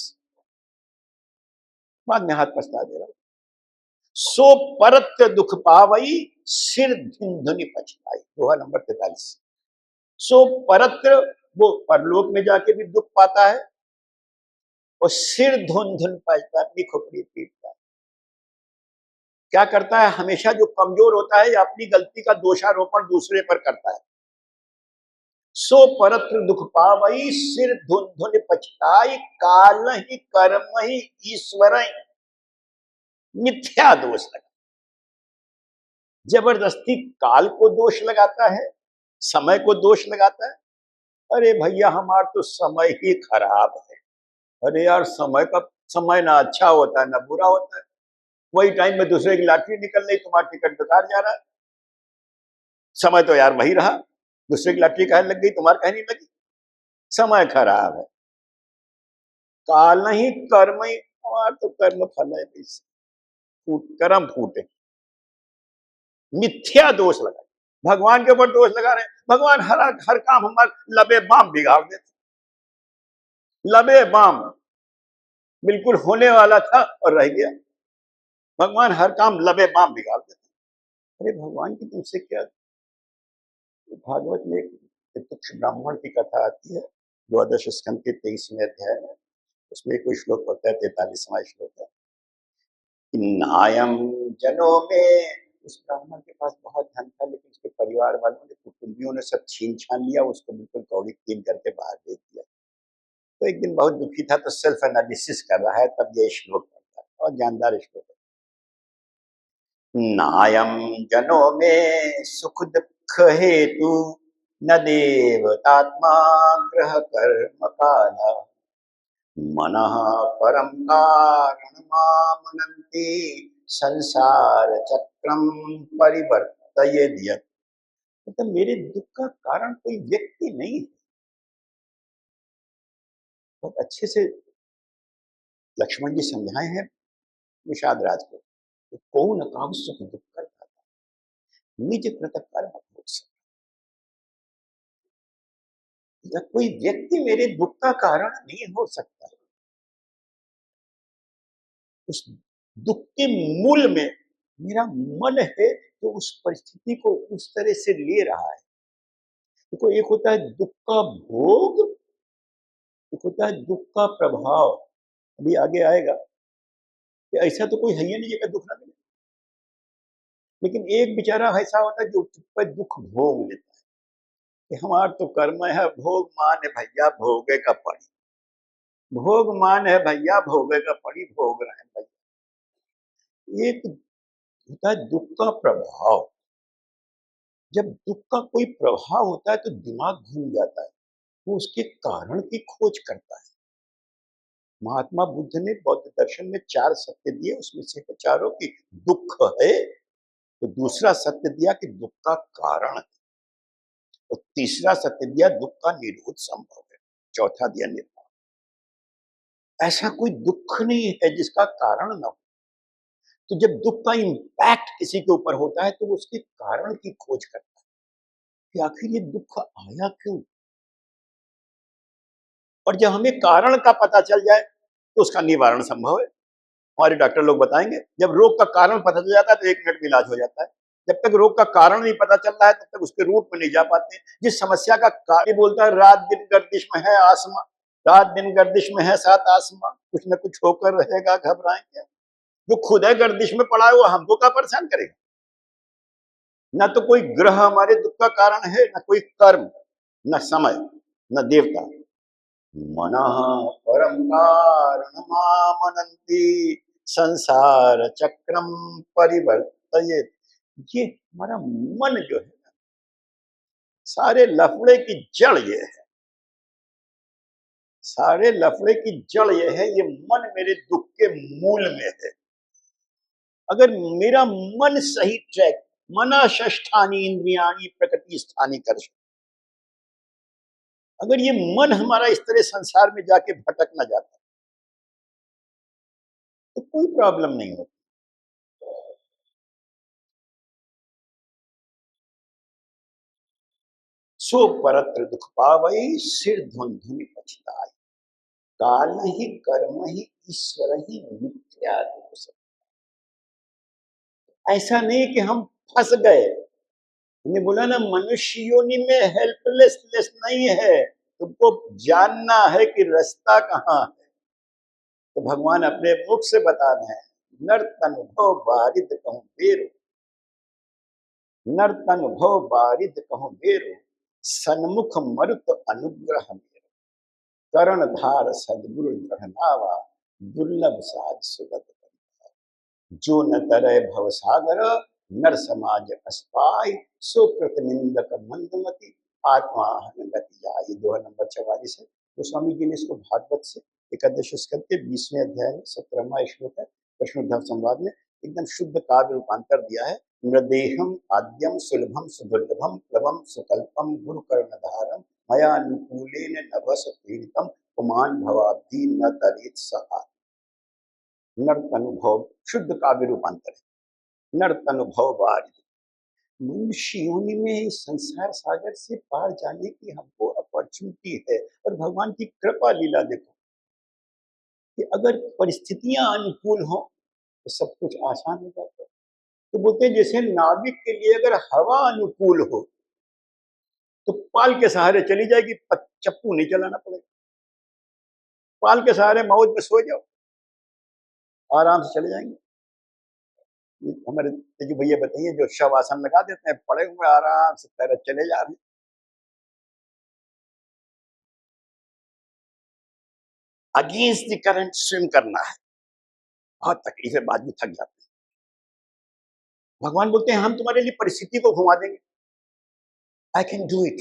बाद में हाथ पछता दे रहा हूं। सो परत दुख पावई, सिर धुन धुनि पछताई, दोहा नंबर 43। सो परत्र, वो परलोक में जाके भी दुख पाता है, और सिर धुन धुन पछता, अपनी खोपड़ी पीटता है। क्या करता है, हमेशा जो कमजोर होता है या अपनी गलती का दोषारोपण दूसरे पर करता है। सो परत्र दुख पावई, सिर धुन धुन पछताई, काल ही कर्म ही ईश्वर, मिथ्या दोष लगा, जबरदस्ती काल को दोष लगाता है, समय को दोष लगाता है। अरे भैया हमारा तो समय ही खराब है। अरे यार समय ना अच्छा होता है ना बुरा होता है। वही टाइम में दूसरे की लॉटरी निकल रही, तुम्हारा टिकट बेकार जा रहा है। समय तो यार वही रहा, दूसरे की लॉटरी कहीं लग गई, तुम्हारा कहीं नहीं लगी। समय खराब है। काल ही कर्म ही, और तो कर्म फल है, कर्म फूटे, मिथ्या दोष लगा, भगवान के ऊपर दोष लगा रहे हैं। भगवान हर काम हमारा लबे बाम बिगाड़ देते, लबे बाम, बिल्कुल होने वाला था और रह गया। भगवान हर काम लबे बाम बिगाड़ देते। अरे भगवान की तुमसे क्या। भागवत में एक चतुक्ष ब्राह्मण की कथा आती है, 12 स्कंद के 23वें अध्याय में। उसमें कोई श्लोक होता है, 43वां श्लोक है, नायम जनों में। उस ब्राह्मण के पास बहुत धन था, लेकिन उसके परिवार वालों ने, कुटुंबियों ने सब छीन छान लिया, उसको बिल्कुल कौड़ी तीन करके बाहर भेज दिया। तो एक दिन बहुत दुखी था, तो सेल्फ एनालिसिस कर रहा है, तब ये श्लोक पढ़ता है, और जानदार श्लोक है। नायम जनों में सुख दुख हेतु, न देवतात्मा ग्रह कर्म काला, मनः परम कारणमामनन्ति, संसार चक्रम परिवर्तयेद्यत्। मतलब मेरे दुख का कारण कोई व्यक्ति नहीं है। बहुत अच्छे से लक्ष्मण जी समझाए हैं निषाद राज को, तो कौन काम सुख दुख करता था, निज कृत कर्म भोग। कोई व्यक्ति मेरे दुख का कारण नहीं हो सकता। उस दुख के मूल में मेरा मन है, तो उस परिस्थिति को उस तरह से ले रहा है। देखो, एक होता है दुख का भोग, एक होता है दुख का प्रभाव, अभी आगे आएगा कि ऐसा तो कोई है ही नहीं जिसका दुख ना मिले, लेकिन एक बेचारा ऐसा होता है जो चुप पर दुख भोग लेता है कि हमार तो कर्म है, भोग मान है भैया, भोगे का पड़ी, भोग मान है भैया, भोगे का पड़ी, भोग रहे हैं भैया। एक होता है दुख का प्रभाव। जब दुख का कोई प्रभाव होता है तो दिमाग घूम जाता है, वो उसके कारण की खोज करता है। महात्मा बुद्ध ने बौद्ध दर्शन में 4 सत्य दिए, उसमें से चारों की दुख है, तो दूसरा सत्य दिया कि दुख का कारण है, और तीसरा सत्य दिया दुख का निरोध संभव है, चौथा दिया निर्वाण। ऐसा कोई दुख नहीं है जिसका कारण न हो। तो जब दुख का इम्पैक्ट किसी के ऊपर होता है तो वो उसके कारण की खोज करता है कि आखिर ये दुख आया क्यों, और जब हमें कारण का पता चल जाए तो उसका निवारण संभव है। हमारे डॉक्टर लोग बताएंगे जब रोग का कारण पता चल जाता है तो 1 मिनट में इलाज हो जाता है। जब तक रोग का कारण नहीं पता चल रहा है तब तक उसके रूट में नहीं जा पाते। जिस समस्या का कार्य बोलता है रात दिन गर्दिश में है आसमां, रात दिन गर्दिश में है 7 आसमां, कुछ न कुछ होकर रहेगा, घबराएं क्या। जो खुद है गर्दिश में पड़ा है वो हमको क्या परेशान करेगा। न तो कोई ग्रह हमारे दुख का कारण है, न कोई कर्म, न समय, न देवता। मनः परम कारणमामनन्ति संसार चक्रम परिवर्तयेत्। ये हमारा मन जो है ना, सारे लफड़े की जड़ ये है, सारे लफड़े की जड़ ये है, ये मन मेरे दुख के मूल में है। अगर मेरा मन सही ट्रैक, मना षष्ठानि इंद्रियाणि प्रकृति स्थानी कर, अगर ये मन हमारा इस तरह संसार में जाके भटक ना जाता तो कोई प्रॉब्लम नहीं होती। सो परत्र दुख पावई, सिर धुन धुनि पछताई, काल ही कर्म ही ईश्वर ही मिथ्या दुख सब। ऐसा नहीं कि हम फंस गए। हमने बोला ना मनुष्य योनि में हेल्पलेसनेस नहीं है, तुमको जानना है कि रास्ता कहाँ है। तो भगवान अपने मुख से बता रहे हैं, नर तन भव बारिद कहूं बेरो, नर तन भव बारिद कहूं बेरो, सन्मुख मरुत अनुग्रह मेरो, करण धार सदगुरु दृढ़नावा, दुर्लभ साध सुगत। जो न तरय भव सागर, नर समाज अस्पाय, सो कृत निंदक मंदमति, आत्मा हन गति जाय। दोहा नंबर 44 है। गोस्वामी जी ने इसको भागवत से एकादश स्कंद के 20वें अध्याय में 17वां श्लोक है, प्रश्नोद्धव संवाद में एकदम शुद्ध काव्य रूपांतर दिया है। नृदेहम आद्यम सुलभम सुदुर्लभम प्लवम सुकल्पम गुरु कर्णधारम मया अनुकूलेन नभस पीड़ितम पुमान भवाब्धि न तरेत सहा। नर्त अनुभव शुद्ध काव्य रूपांतर है। नर्त अनुभव बारिद, मनुष्य योनि में इस संसार सागर से पार जाने की हमको अपॉर्चुनिटी है। और भगवान की कृपा लीला देखो कि अगर परिस्थितियां अनुकूल हो तो सब कुछ आसान हो जाता है। तो बोलते हैं जैसे नाविक के लिए अगर हवा अनुकूल हो तो पाल के सहारे चली जाएगी, चप्पू नहीं चलाना पड़ेगा। पाल के सहारे मौज में सो जाओ, आराम से चले जाएंगे। हमारे तेजू भैया बताइए जो शव आसन लगा देते हैं, पड़े हुए आराम से तैरत चले जा रहे हैं। अगेंस्ट द करंट स्विम करना है, बहुत तकलीफ है, बाद में थक जाते हैं। भगवान बोलते हैं हम तुम्हारे लिए परिस्थिति को घुमा देंगे, आई कैन डू इट,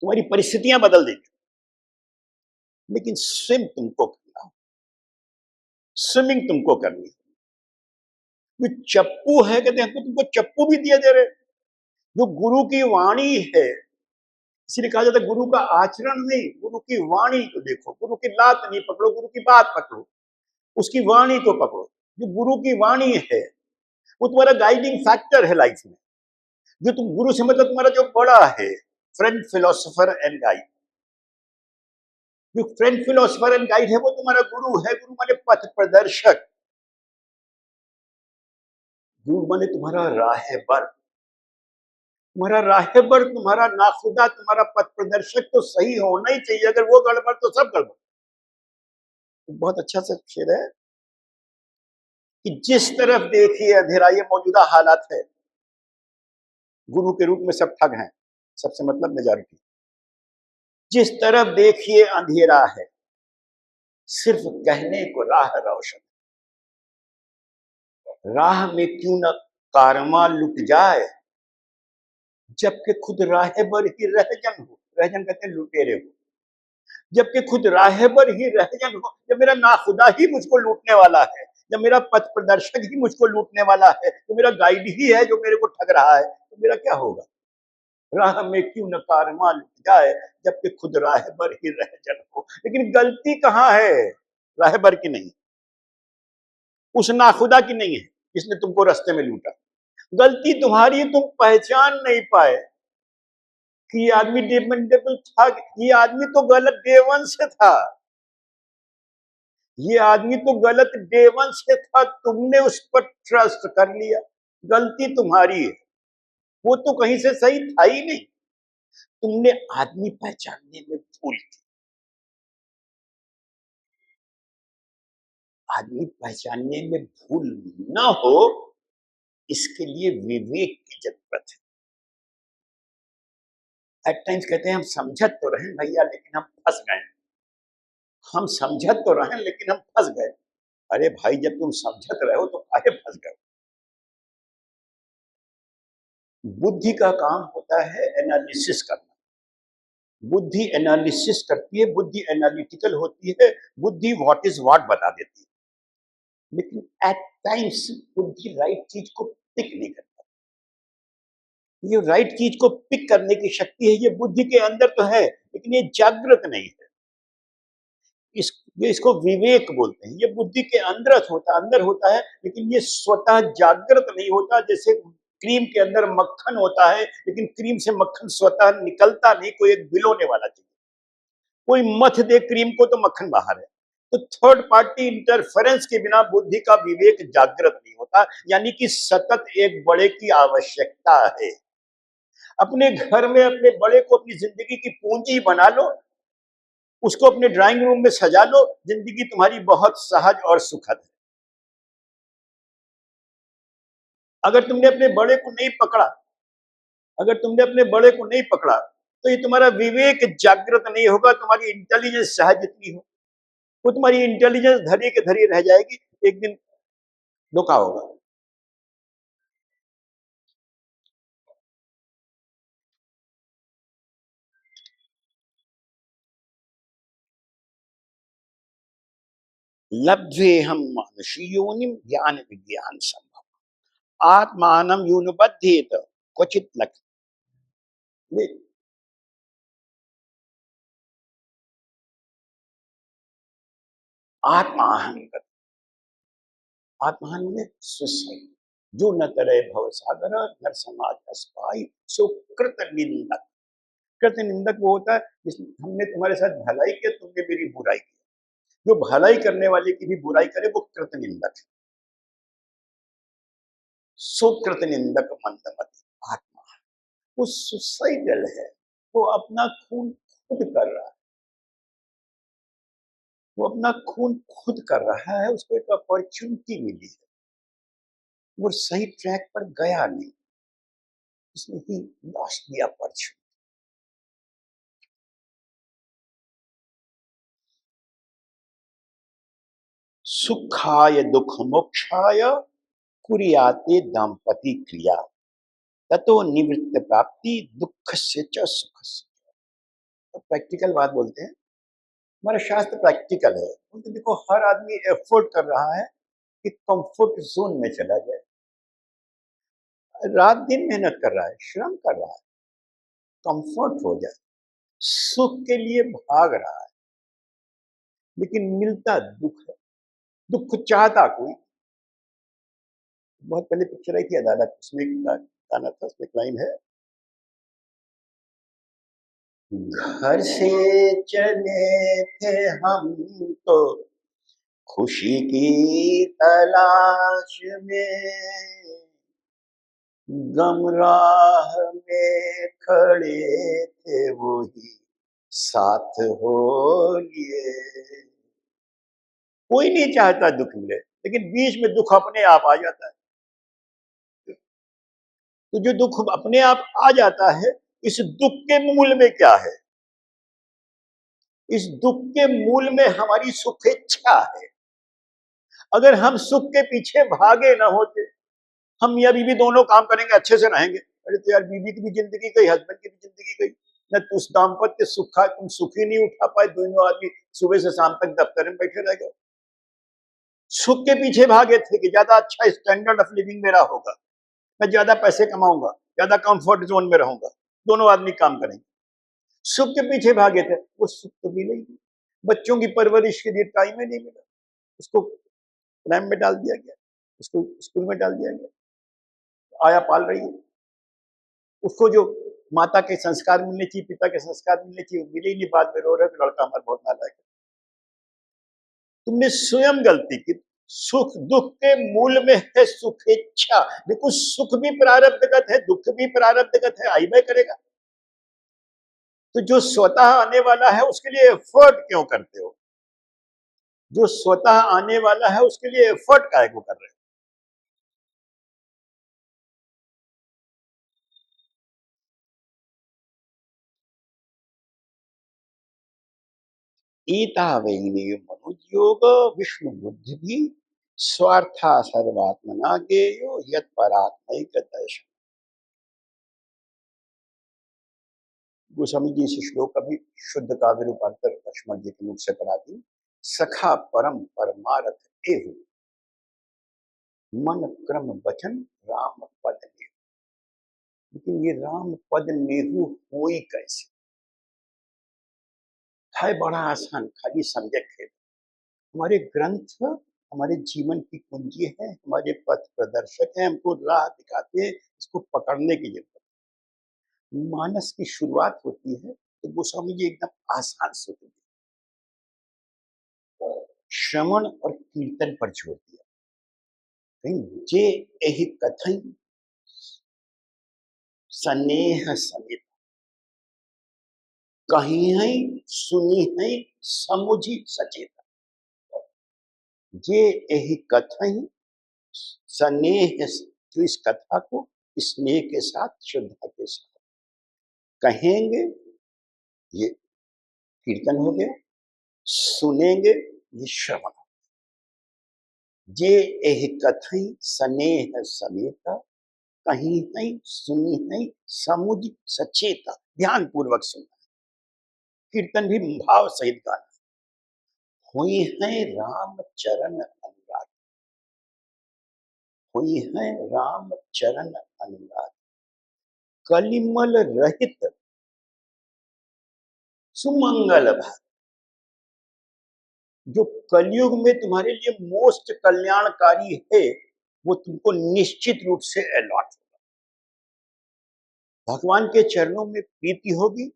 तुम्हारी परिस्थितियां बदल देंगे, लेकिन स्विम तुमको करना हो, स्विमिंग तुमको करनी है। जो चप्पू है कहते हैं तुमको चप्पू भी दिया दे रहे। जो गुरु की वाणी है, इसीलिए कहा जाता है गुरु का आचरण नहीं, गुरु की वाणी को देखो। गुरु की लात नहीं पकड़ो, गुरु की बात पकड़ो, उसकी वाणी को पकड़ो। जो गुरु की वाणी है वो तुम्हारा गाइडिंग फैक्टर है लाइफ में। जो तुम गुरु से मतलब तुम्हारा जो बड़ा है, फ्रेंड फिलोसोफर एंड गाइड, जो फ्रेंड फिलोसोफर एंड गाइड है वो तुम्हारा गुरु है। गुरु माने पथ प्रदर्शक, गुरु माने तुम्हारा राहबर। तुम्हारा राहबर, तुम्हारा नाखुदा, तुम्हारा पथ प्रदर्शक तो सही होना ही चाहिए। अगर वो गड़बड़ तो सब गड़बड़। बहुत अच्छा सा शेर है कि जिस तरफ देखिए अंधेरा, ये मौजूदा हालात है। गुरु के रूप में सब ठग हैं, सबसे मतलब मेजॉरिटी। जिस तरफ देखिए अंधेरा है, सिर्फ कहने को राह रोशन। राह में क्यों न कारमा लुट जाए, जबकि खुद राहबर ही रहजन हो। रहजन कहते हैं लुटेरे हो। जबकि खुद राहबर ही रहजन हो। जब मेरा नाखुदा ही मुझको लूटने वाला है, जब मेरा पथ प्रदर्शक ही मुझको लूटने वाला है, तो मेरा गाइड ही है जो मेरे को ठग रहा है, तो मेरा क्या होगा। राह में क्यों न कारमा लुट जाए, जबकि खुद राहबर ही रहजन हो। लेकिन गलती कहाँ है, राहबर की नहीं, उस नाखुदा की नहीं है जिसने तुमको रास्ते में लूटा। गलती तुम्हारी, तुम पहचान नहीं पाए कि ये आदमी डिपेंडेबल था। ये आदमी तो गलत डे वन से था। ये आदमी तो गलत डे वन से था, तुमने उस पर ट्रस्ट कर लिया। गलती तुम्हारी है, वो तो कहीं से सही था ही नहीं। तुमने आदमी पहचानने में भूल की। आदमी पहचानने में भूल ना हो, इसके लिए विवेक की जरूरत है। एट टाइम्स कहते हैं हम समझत तो रहे भैया, लेकिन हम फंस गए। हम समझत तो रहे लेकिन हम फंस गए। अरे भाई, जब तुम समझत रहे हो तो काहे फंस गए। बुद्धि का काम होता है एनालिसिस करना। बुद्धि एनालिसिस करती है, बुद्धि एनालिटिकल होती है, बुद्धि व्हाट इज व्हाट बता देती है। लेकिन एट टाइम्स बुद्धि राइट चीज को पिक नहीं करता। ये राइट चीज को पिक करने की शक्ति है, ये बुद्धि के अंदर तो है, लेकिन ये जागृत नहीं है। ये इसको विवेक बोलते हैं। ये बुद्धि के अंदर होता है, लेकिन ये स्वतः जागृत नहीं होता। जैसे क्रीम के अंदर मक्खन होता है, लेकिन क्रीम से मक्खन स्वतः निकलता नहीं, कोई एक बिलोने वाला चाहिए। कोई मथ दे क्रीम को तो मक्खन बाहर है। तो थर्ड पार्टी इंटरफेरेंस के बिना बुद्धि का विवेक जागृत नहीं होता। यानी कि सतत एक बड़े की आवश्यकता है। अपने घर में अपने बड़े को अपनी जिंदगी की पूंजी बना लो, उसको अपने ड्राइंग रूम में सजा लो, जिंदगी तुम्हारी बहुत सहज और सुखद है। अगर तुमने अपने बड़े को नहीं पकड़ा, अगर तुमने अपने बड़े को नहीं पकड़ा, तो ये तुम्हारा विवेक जागृत नहीं होगा। तुम्हारी इंटेलिजेंस सहज जितनी हो, वो तुम्हारी इंटेलिजेंस धरी के धरी रह जाएगी, एक दिन धोखा होगा। लब्धे हम मानुषी योनिम ज्ञान विज्ञान संभव आत्मानम यूनुबद्धेत क्वचित लक्ष्य। आत्माहम, आत्मान में सुसाइड। जो न करे भव सागर नर समाज अस्पाई, सो कृत निंदक। कृत निंदक वो होता है जिस हमने तुम्हारे साथ भलाई किया, तुमने मेरी बुराई की। जो भलाई करने वाले की भी बुराई करे वो कृत निंदक है। सो कृत निंदक मंदमति आत्मा, वो सुसाइडल है। वो अपना खून खुद कर रहा है। वो अपना खून खुद कर रहा है। उसको एक अपॉर्चुनिटी मिली है, वो सही ट्रैक पर गया नहीं, उसने ही लॉस्ट द अपॉर्चुनिटी। सुखाय दुख मोक्षाय कुरियाते दाम्पति क्रिया, ततो निवृत्त प्राप्ति दुख से च सुख से। तो प्रैक्टिकल बात बोलते हैं, हमारा शास्त्र प्रैक्टिकल है। बोलते देखो, हर आदमी एफर्ट कर रहा है कि कंफर्ट जोन में चला जाए। रात दिन मेहनत कर रहा है, श्रम कर रहा है, कंफर्ट हो जाए, सुख के लिए भाग रहा है, लेकिन मिलता दुख है। दुख चाहता कोई। बहुत पहले पिक्चर आई थी अदालत, उसमें एक गाना था, उसमें लाइन है, घर से चले थे हम तो खुशी की तलाश में, गम राह में खड़े थे वो ही साथ हो लिए। कोई नहीं चाहता दुख मिले, लेकिन बीच में दुख अपने आप आ जाता है। तो जो दुख अपने आप आ जाता है, इस दुख के मूल में क्या है? इस दुख के मूल में हमारी सुखेच्छा है। अगर हम सुख के पीछे भागे ना होते, हम मियाँ बीवी दोनों काम करेंगे, अच्छे से रहेंगे। अरे तो यार, बीवी की भी जिंदगी गई, हस्बैंड की भी जिंदगी गई। न तो उस दाम्पत्य सुखा तुम सुख ही नहीं उठा पाए, दोनों आदमी सुबह से शाम तक दफ्तर में बैठे रह गए। सुख के पीछे भागे थे कि ज्यादा अच्छा स्टैंडर्ड ऑफ लिविंग मेरा होगा, मैं ज्यादा पैसे कमाऊंगा, ज्यादा कंफर्ट जोन में रहूंगा, दोनों आदमी काम करेंगे। सुख के पीछे भागे थे, वो सुख तो मिले ही नहीं। बच्चों की परवरिश के लिए टाइम ही नहीं मिला। उसको प्रैम में डाल दिया गया, उसको स्कूल में डाल दिया गया, आया पाल रही है। उसको जो माता के संस्कार मिलने चाहिए, पिता के संस्कार मिलने चाहिए, मिले ही नहीं। बाद में रो रहे तो लड़का हमारा बहुत नालायक है। तुमने स्वयं गलती की। सुख दुख के मूल में है सुखेच्छा। देखो, सुख भी प्रारब्धगत है, दुख भी प्रारब्धगत है, आईबे करेगा। तो जो स्वतः आने वाला है उसके लिए एफर्ट क्यों करते हो? जो स्वतः आने वाला है उसके लिए एफर्ट काहे को कर रहे हो? एतावैने मनुयोग विष्णु बुद्धि भी स्वार्था सर्वात्मना गेयो यत् परात्मैक दर्शन। गोस्वामी जी इस श्लोक का भी शुद्ध काव्य रूपांतर लक्ष्मण जी के मुख से करा दी। सखा परम परमारथ एहु मन क्रम वचन राम पद नेहु। लेकिन ये राम पद नेहु होई कैसे? है बड़ा आसान, खाली समझे खेल। हमारे ग्रंथ हमारे जीवन की कुंजी है, हमारे पथ प्रदर्शक है, हमको राह दिखाते हैं, इसको पकड़ने की जरूरत। मानस की शुरुआत होती है तो गोस्वामी जी एकदम आसान से होती है, श्रवण और कीर्तन पर जोर दिया। कहीं जे एहि कथन स्नेह समेत, कहीं है सुनी है समुझी सचेता। जे एहि कथन स्नेह, जो इस कथा को स्नेह के साथ श्रद्धा के साथ कहेंगे, ये कीर्तन हो गया। सुनेंगे, ये श्रवण। जे एह कथई स्नेह समेता, कहीं नहीं सुनी नहीं समुझ सचेता। ध्यान पूर्वक सुनना। कीर्तन भी भाव सहित गाना। हुई है राम चरण अनुराग, हुई है राम चरण अनुराग, कलिमल रहित सुमंगल भाग। जो कलयुग में तुम्हारे लिए मोस्ट कल्याणकारी है, वो तुमको निश्चित रूप से अलॉट होगा। भगवान के चरणों में प्रीति होगी,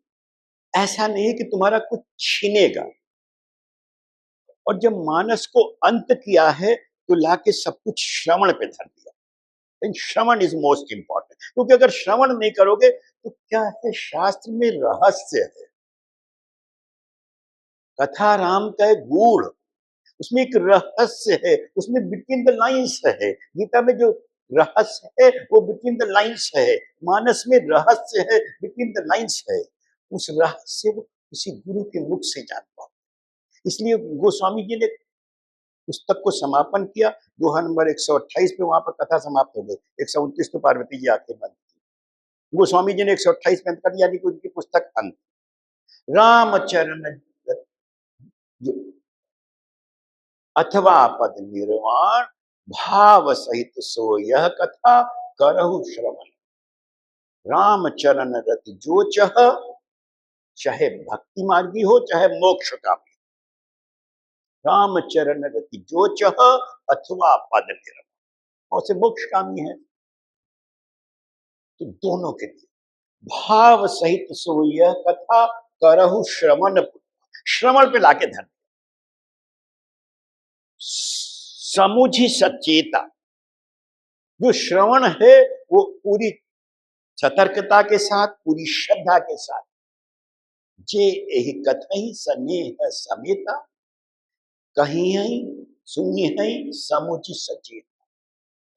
ऐसा नहीं कि तुम्हारा कुछ छीनेगा। और जब मानस को अंत किया है तो लाके सब कुछ श्रवण पे धर दिया। लेकिन श्रवण इज मोस्ट इंपॉर्टेंट, क्योंकि अगर श्रवण नहीं करोगे तो क्या है, शास्त्र में रहस्य है। कथा राम का गूढ़, उसमें एक रहस्य है, उसमें बिटवीन द लाइन्स है। गीता में जो रहस्य है वो बिटवीन द लाइन्स है, मानस में रहस्य है, बिटवीन द लाइन्स है। उस रहस्य को किसी गुरु के मुख से जान पाओ। इसलिए गोस्वामी जी ने पुस्तक को समापन किया। दोहा नंबर 128 पे वहां पर कथा समाप्त हो गई। 129 तो पार्वती जी आके बंद की। गोस्वामी जी ने 128 में अंत कर दिया, यानी कि उनकी पुस्तक अंत। रामचरण अथवा पद निर्वाण, भाव सहित सो यह कथा करहु श्रवण। रामचरण रति जो चह, चाहे भक्ति मार्गी हो चाहे मोक्ष कामी, रामचरण रति जो चह अथवा पद निर्वाण। और से मोक्ष कामी है तो दोनों के लिए भाव सहित सो यह कथा करहु श्रवण। श्रवण पे लाके धन समुझी सचेता। जो श्रवण है वो पूरी सतर्कता के साथ, पूरी श्रद्धा के साथ, जे एहि कथई स्नेह समेता, कहीं है सुनी है समुचि सचेत,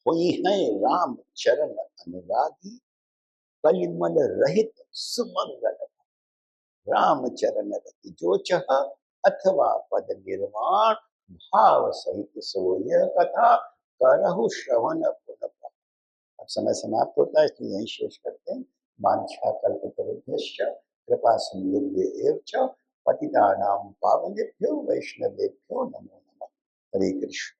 हुई है राम चरण अनुरागी, कलिमल रहित सुमंगल, राम चरण रति जो चह, अथवा पद निर्माण, भाव सहित सोय कथा, करहु श्रवण पुन। अब समय समाप्त होता है, इसलिए यही शेष करते हैं। वांछा कल्पतरुभ्यश्च कृपा सिंधुभ्य च पतितानां पावनेभ्यो वैष्णवेभ्यो नमो नमः। हरे कृष्ण।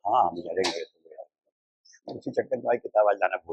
हाँ, हम करेंगे। उसी चक्कर में किताब आज लाना भूल